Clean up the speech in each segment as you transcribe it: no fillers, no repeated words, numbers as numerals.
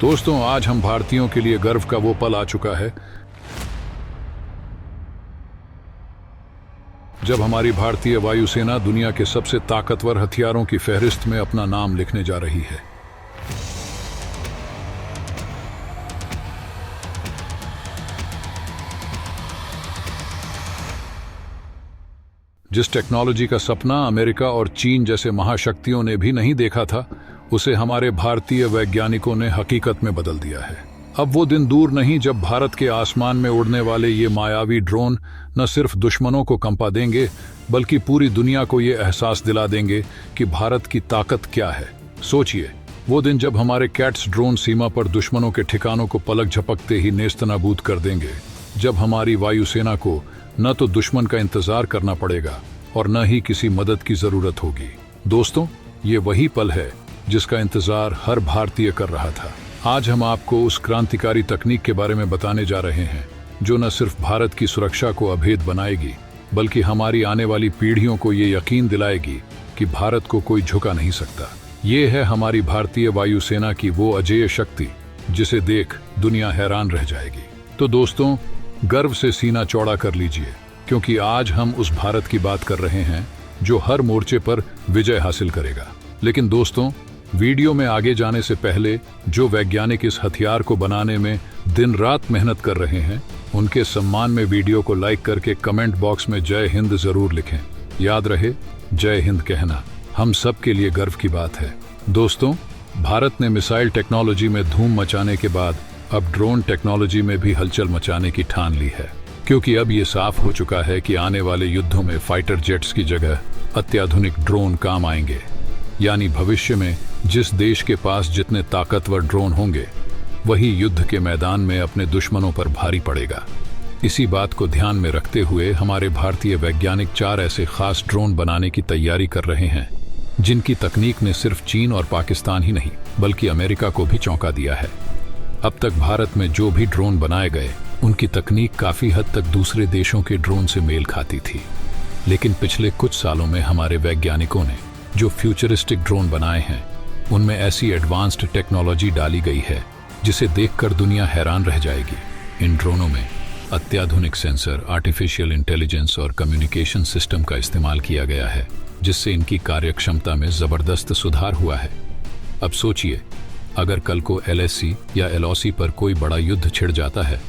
दोस्तों, आज हम भारतीयों के लिए गर्व का वो पल आ चुका है जब हमारी भारतीय वायुसेना दुनिया के सबसे ताकतवर हथियारों की फहरिस्त में अपना नाम लिखने जा रही है। जिस टेक्नोलॉजी का सपना अमेरिका और चीन जैसे महाशक्तियों ने भी नहीं देखा था, उसे हमारे भारतीय वैज्ञानिकों ने हकीकत में बदल दिया है। अब वो दिन दूर नहीं जब भारत के आसमान में उड़ने वाले ये मायावी ड्रोन न सिर्फ दुश्मनों को कंपा देंगे, बल्कि पूरी दुनिया को ये एहसास दिला देंगे कि भारत की ताकत क्या है। सोचिए, वो दिन जब हमारे कैट्स ड्रोन सीमा पर दुश्मनों के ठिकानों को पलक झपकते ही नेस्तनाबूद कर देंगे, जब हमारी वायुसेना को न तो दुश्मन का इंतजार करना पड़ेगा और न ही किसी मदद की जरूरत होगी। दोस्तों, ये वही पल है जिसका इंतजार हर भारतीय कर रहा था। आज हम आपको उस क्रांतिकारी तकनीक के बारे में बताने जा रहे हैं जो न सिर्फ भारत की सुरक्षा को अभेद बनाएगी, बल्कि हमारी आने वाली पीढ़ियों को ये यकीन दिलाएगी कि भारत को कोई झुका नहीं सकता। ये है हमारी भारतीय वायुसेना की वो अजेय शक्ति जिसे देख दुनिया हैरान रह जाएगी। तो दोस्तों, गर्व से सीना चौड़ा कर लीजिए, क्योंकि आज हम उस भारत की बात कर रहे हैं जो हर मोर्चे पर विजय हासिल करेगा। लेकिन दोस्तों, वीडियो में आगे जाने से पहले जो वैज्ञानिक इस हथियार को बनाने में दिन रात मेहनत कर रहे हैं, उनके सम्मान में वीडियो को लाइक करके कमेंट बॉक्स में जय हिंद जरूर लिखें। याद रहे, जय हिंद कहना हम सब के लिए गर्व की बात है। दोस्तों, भारत ने मिसाइल टेक्नोलॉजी में धूम मचाने के बाद अब ड्रोन टेक्नोलॉजी में भी हलचल मचाने की ठान ली है, क्योंकि अब ये साफ हो चुका है कि आने वाले युद्धों में फाइटर जेट्स की जगह अत्याधुनिक ड्रोन काम आएंगे। यानी भविष्य में जिस देश के पास जितने ताकतवर ड्रोन होंगे, वही युद्ध के मैदान में अपने दुश्मनों पर भारी पड़ेगा। इसी बात को ध्यान में रखते हुए हमारे भारतीय वैज्ञानिक 4 ऐसे खास ड्रोन बनाने की तैयारी कर रहे हैं जिनकी तकनीक ने सिर्फ चीन और पाकिस्तान ही नहीं, बल्कि अमेरिका को भी चौंका दिया है। अब तक भारत में जो भी ड्रोन बनाए गए, उनकी तकनीक काफी हद तक दूसरे देशों के ड्रोन से मेल खाती थी। लेकिन पिछले कुछ सालों में हमारे वैज्ञानिकों ने जो फ्यूचरिस्टिक ड्रोन बनाए हैं, उनमें ऐसी एडवांस्ड टेक्नोलॉजी डाली गई है जिसे देखकर दुनिया हैरान रह जाएगी। इन ड्रोनों में अत्याधुनिक सेंसर, आर्टिफिशियल इंटेलिजेंस और कम्युनिकेशन सिस्टम का इस्तेमाल किया गया है, जिससे इनकी कार्यक्षमता में जबरदस्त सुधार हुआ है। अब सोचिए, अगर कल को LAC या LOC पर कोई बड़ा युद्ध छिड़ जाता है,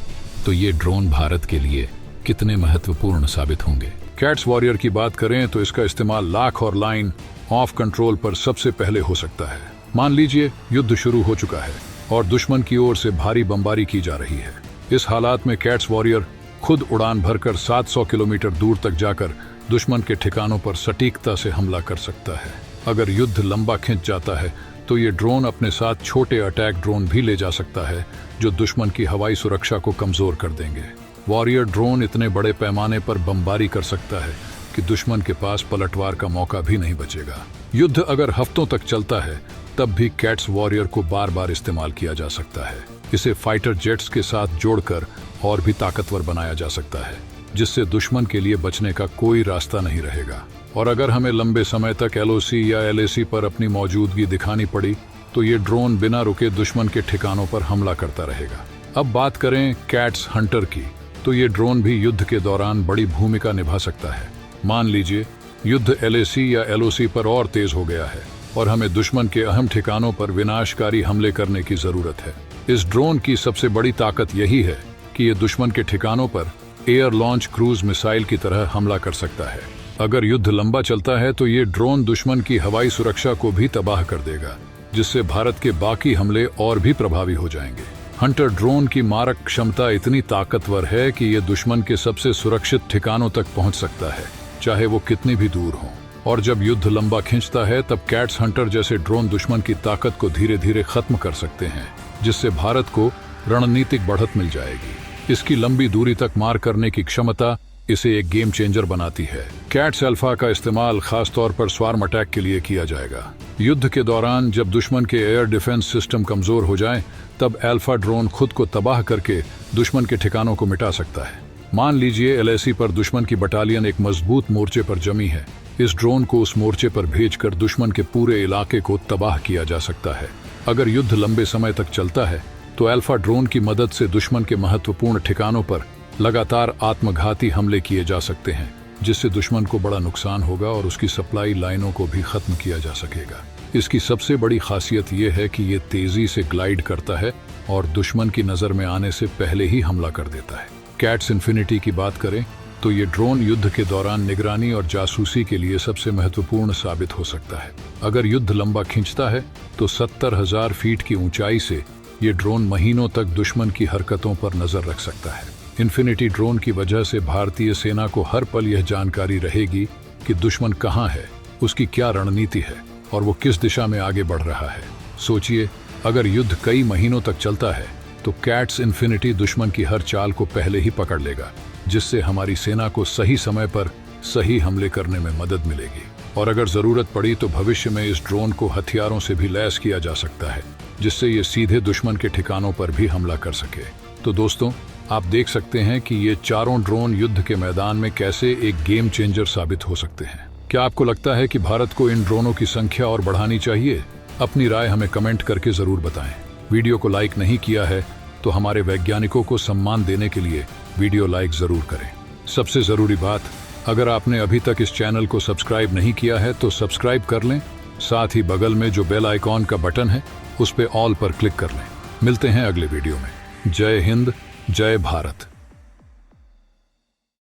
तो ये ड्रोन भारत के लिए कितने महत्वपूर्ण साबित होंगे। कैट्स वॉरियर की बात करें तो इसका इस्तेमाल लाख और लाइन ऑफ कंट्रोल पर सबसे पहले हो सकता है। मान लीजिए युद्ध शुरू हो चुका है और दुश्मन की ओर से भारी बमबारी की जा रही है। इस हालात में कैट्स वॉरियर खुद उड़ान भरकर 700 किलोमीटर दूर तक जाकर दुश्मन के ठिकानों पर सटीकता से हमला कर सकता है। अगर युद्ध लंबा खिंच जाता है तो ये ड्रोन अपने साथ छोटे अटैक ड्रोन भी ले जा सकता है, जो दुश्मन की हवाई सुरक्षा को कमजोर कर देंगे। वॉरियर ड्रोन इतने बड़े पैमाने पर बमबारी कर सकता है कि दुश्मन के पास पलटवार का मौका भी नहीं बचेगा। युद्ध अगर हफ्तों तक चलता है, तब भी कैट्स वॉरियर को बार बार इस्तेमाल किया जा सकता है। इसे फाइटर जेट्स के साथ जोड़कर और भी ताकतवर बनाया जा सकता है, जिससे दुश्मन के लिए बचने का कोई रास्ता नहीं रहेगा। और अगर हमें लंबे समय तक LOC या LAC पर अपनी मौजूदगी दिखानी पड़ी, तो ये ड्रोन बिना रुके दुश्मन के ठिकानों पर हमला करता रहेगा। अब बात करें कैट्स हंटर की, तो ये ड्रोन भी युद्ध के दौरान बड़ी भूमिका निभा सकता है। मान लीजिए युद्ध LAC या LOC पर और तेज हो गया है और हमें दुश्मन के अहम ठिकानों पर विनाशकारी हमले करने की जरूरत है। इस ड्रोन की सबसे बड़ी ताकत यही है कि ये दुश्मन के ठिकानों पर एयर लॉन्च क्रूज मिसाइल की तरह हमला कर सकता है। अगर युद्ध लंबा चलता है तो ये ड्रोन दुश्मन की हवाई सुरक्षा को भी तबाह कर देगा, जिससे भारत के बाकी हमले और भी प्रभावी हो जाएंगे। हंटर ड्रोन की मारक क्षमता इतनी ताकतवर है कि ये दुश्मन के सबसे सुरक्षित ठिकानों तक पहुंच सकता है, चाहे वो कितनी भी दूर हो। और जब युद्ध लंबा खिंचता है, तब कैट्स हंटर जैसे ड्रोन दुश्मन की ताकत को धीरे धीरे खत्म कर सकते हैं, जिससे भारत को रणनीतिक बढ़त मिल जाएगी। इसकी लंबी दूरी तक मार करने की क्षमता इसे एक गेम चेंजर बनाती है। कैट्स अल्फा का इस्तेमाल खासतौर पर स्वार्म अटैक के लिए किया जाएगा। युद्ध के दौरान जब दुश्मन के एयर डिफेंस सिस्टम कमजोर हो जाए, तब अल्फा ड्रोन खुद को तबाह करके दुश्मन के ठिकानों को मिटा सकता है। मान लीजिए LAC पर दुश्मन की बटालियन एक मजबूत मोर्चे पर जमी है। इस ड्रोन को उस मोर्चे पर भेजकर दुश्मन के पूरे इलाके को तबाह किया जा सकता है। अगर युद्ध लंबे समय तक चलता है तो अल्फा ड्रोन की मदद से दुश्मन के महत्वपूर्ण ठिकानों पर लगातार आत्मघाती हमले किए जा सकते हैं, जिससे दुश्मन को बड़ा नुकसान होगा और उसकी सप्लाई लाइनों को भी खत्म किया जा सकेगा। इसकी सबसे बड़ी खासियत यह है कि ये तेजी से ग्लाइड करता है और दुश्मन की नज़र में आने से पहले ही हमला कर देता है। कैट्स इन्फिनिटी की बात करें तो ये ड्रोन युद्ध के दौरान निगरानी और जासूसी के लिए सबसे महत्वपूर्ण साबित हो सकता है। अगर युद्ध लंबा खिंचता है तो 70,000 फीट की ऊंचाई से ये ड्रोन महीनों तक दुश्मन की हरकतों पर नजर रख सकता है। इन्फिनिटी ड्रोन की वजह से भारतीय सेना को हर पल यह जानकारी रहेगी कि दुश्मन कहाँ है, उसकी क्या रणनीति है और वो किस दिशा में आगे बढ़ रहा है। सोचिए, अगर युद्ध कई महीनों तक चलता है तो कैट्स इन्फिनिटी दुश्मन की हर चाल को पहले ही पकड़ लेगा, जिससे हमारी सेना को सही समय पर सही हमले करने में मदद मिलेगी। और अगर जरूरत पड़ी तो भविष्य में इस ड्रोन को हथियारों से भी लैस किया जा सकता है, जिससे ये सीधे दुश्मन के ठिकानों पर भी हमला कर सके। तो दोस्तों, आप देख सकते हैं कि ये चारों ड्रोन युद्ध के मैदान में कैसे एक गेम चेंजर साबित हो सकते हैं। क्या आपको लगता है कि भारत को इन ड्रोनों की संख्या और बढ़ानी चाहिए? अपनी राय हमें कमेंट करके जरूर बताएं। वीडियो को लाइक नहीं किया है तो हमारे वैज्ञानिकों को सम्मान देने के लिए वीडियो लाइक जरूर करें। सबसे जरूरी बात, अगर आपने अभी तक इस चैनल को सब्सक्राइब नहीं किया है तो सब्सक्राइब कर लें। साथ ही बगल में जो बेल आइकॉन का बटन है उस पे ऑल पर क्लिक कर लें। मिलते हैं अगले वीडियो में। जय हिंद, जय भारत।